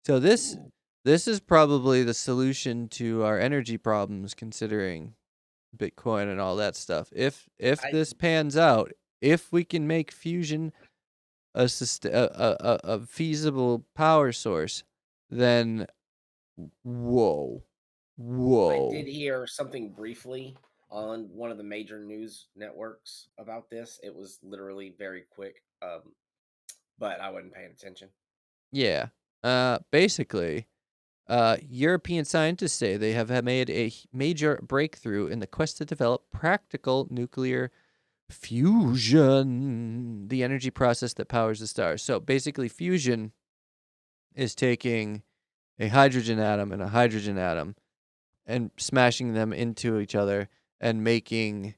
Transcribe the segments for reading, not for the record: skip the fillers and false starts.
So this Ooh, this is probably the solution to our energy problems, considering Bitcoin and all that stuff. If I this pans out, if we can make fusion a feasible power source, then whoa, I did whoa, hear something briefly on one of the major news networks about this. It was literally very quick, but I wasn't paying attention. yeah. Basically, European scientists say they have made a major breakthrough in the quest to develop practical nuclear fusion, the energy process that powers the stars. So basically, fusion is taking a hydrogen atom and a hydrogen atom and smashing them into each other and making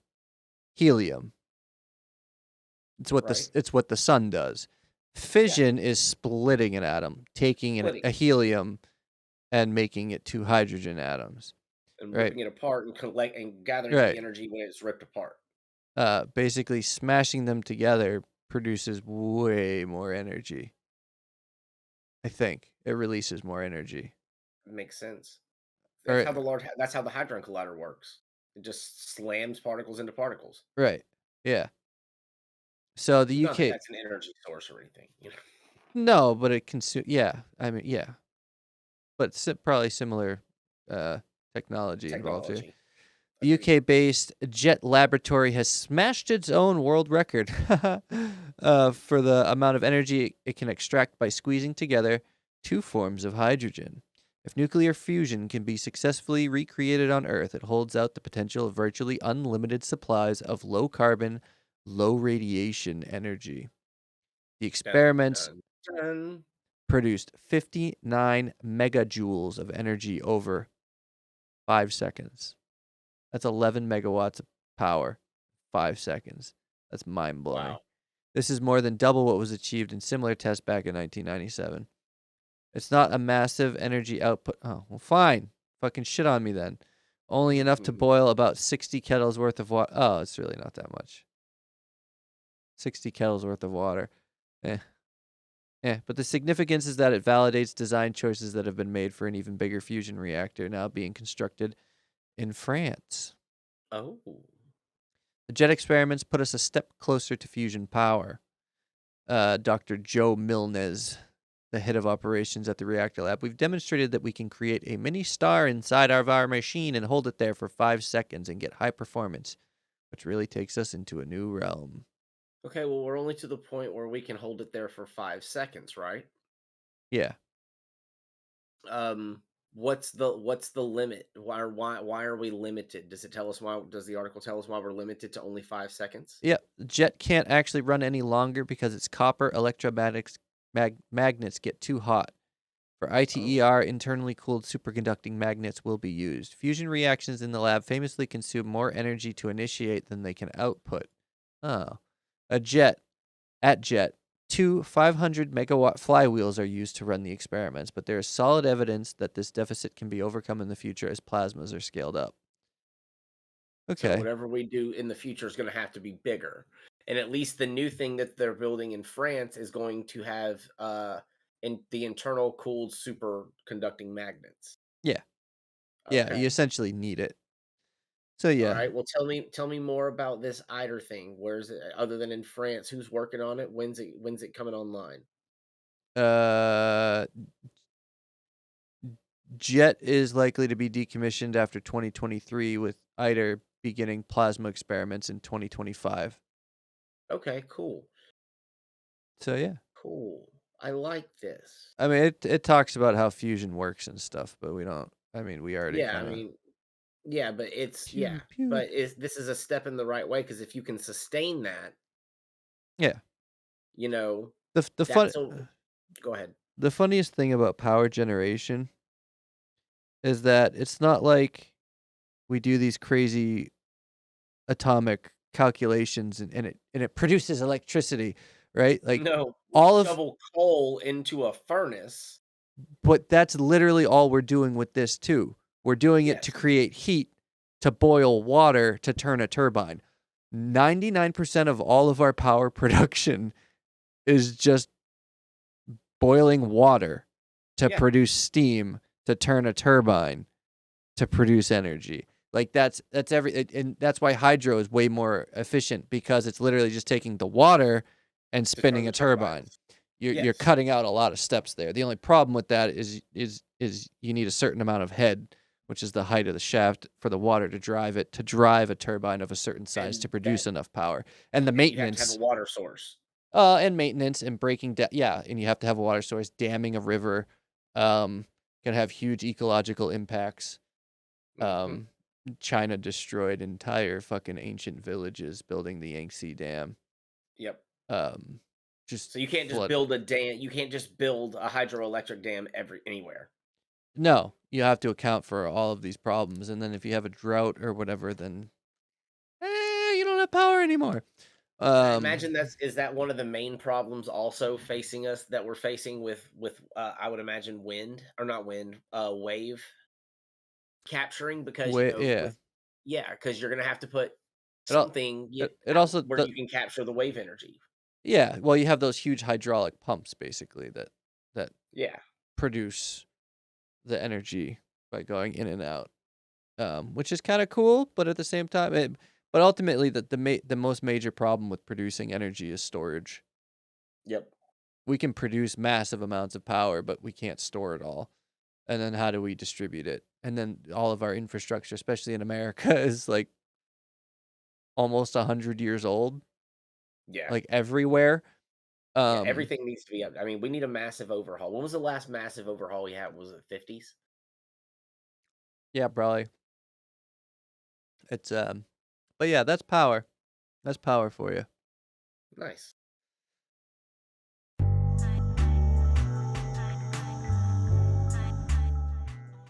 helium. Right? It's what the sun does. Yeah, Fission is splitting an atom, taking splitting a it helium and making it two hydrogen atoms. and Right. ripping it apart and collect and gathering the Right. energy when it's ripped apart. Basically smashing them together produces way more energy. I think it releases more energy. Makes sense. That's Right. how that's how the Hadron Collider works. It just slams particles into particles. Right. Yeah. So the Not that UK, that's an energy source or anything, you know. no, but it consume. Yeah, I mean, yeah, but probably similar uh, technology involved here. Technology. The Agreed. UK-based Jet Laboratory has smashed its own world record for the amount of energy it can extract by squeezing together two forms of hydrogen. If nuclear fusion can be successfully recreated on Earth, it holds out the potential of virtually unlimited supplies of low-carbon, low-radiation energy. The Dun, experiments dun, dun. produced 59 megajoules of energy over 5 seconds. That's 11 megawatts of power, 5 seconds. That's mind blowing. Wow. This is more than double what was achieved in similar tests back in 1997. It's not a massive energy output. Oh, well, fine. Fucking shit on me then. Only enough to boil about 60 kettles worth of water. Oh, it's really not that much. 60 kettles worth of water. Eh. But the significance is that it validates design choices that have been made for an even bigger fusion reactor now being constructed in France. Oh. The jet experiments put us a step closer to fusion power. Dr. Joe Milnes, the head of operations at the reactor lab, we've demonstrated that we can create a mini star inside of our machine and hold it there for 5 seconds and get high performance, which really takes us into a new realm. Okay, well, we're only to the point where we can hold it there for 5 seconds, right? Yeah. Um, what's the limit? Why are we limited? Does it tell us why? Does the article tell us why we're limited to only 5 seconds? Yeah. The jet can't actually run any longer because its copper electromagnets magnets get too hot. For Oh, ITER, internally cooled superconducting magnets will be used. Fusion reactions in the lab famously consume more energy to initiate than they can output. Oh. A jet, at jet, two 500 megawatt flywheels are used to run the experiments, but there is solid evidence that this deficit can be overcome in the future as plasmas are scaled up. so Okay. whatever we do in the future is going to have to be bigger, and at least the new thing that they're building in France is going to have in the internal cooled superconducting magnets. Yeah. Yeah, you Okay. essentially need it. So All yeah. right. Well, tell me more about this ITER thing. Where's it other than in France? Who's working on it? When's it coming online? Uh Jet is likely to be decommissioned after 2023, with ITER beginning plasma experiments in 2025. Okay, cool. So yeah, Cool. I like this. I mean it talks about how fusion works and stuff, but we don't. I mean, we already Yeah, I kind of mean, yeah, but it's pew yeah, pew. but this is a step in the right way because if you can sustain that, Yeah, you know, the fun that's a go ahead. the funniest thing about power generation is that it's not like we do these crazy atomic calculations and it produces electricity, right? Like No, we all of shovel coal into a furnace. but that's literally all we're doing with this too. We're doing it to Yes. create heat to boil water to turn a turbine. 99% of all of our power production is just boiling water to Yeah. produce steam to turn a turbine to produce energy. Like and that's why hydro is way more efficient because it's literally just taking the water and To turn spinning the a turbine. turbines. You're Yes. cutting out a lot of steps there. The only problem with that is you need a certain amount of head, which is the height of the shaft for the water to drive a turbine of a certain size to And produce that enough power. And the and you have to have a maintenance water source. and maintenance and yeah, and you have to have a water source. Damming a river um, can have huge ecological impacts. Mhm. Um, China destroyed entire fucking ancient villages building the Yangtze Dam. Yep. Um, just So you can't just flood. build a dam you can't just build a hydroelectric dam anywhere. No, you have to account for all of these problems, and then if you have a drought or whatever, then you don't have power anymore. I Um, imagine is that one of the main problems also facing us that we're facing with I would imagine wind or not wind, wave capturing because, yeah. with yeah, because you're gonna have to put It all something it out also where you can capture the wave energy. yeah. Well, you have those huge hydraulic pumps basically that Yeah. produce the energy by going in and out, which is kind of cool. But at the same time, but ultimately, the most major problem with producing energy is storage. Yep. We can produce massive amounts of power, but we can't store it all. And then how do we distribute it? And then all of our infrastructure, especially in America, is like almost 100 years old, Yeah. like everywhere. Yeah, Um, everything needs to be up. I mean, we need a massive overhaul. When was the last massive overhaul we had? Was it 50s? yeah, probably. It's but yeah, that's power. That's power for you. Nice.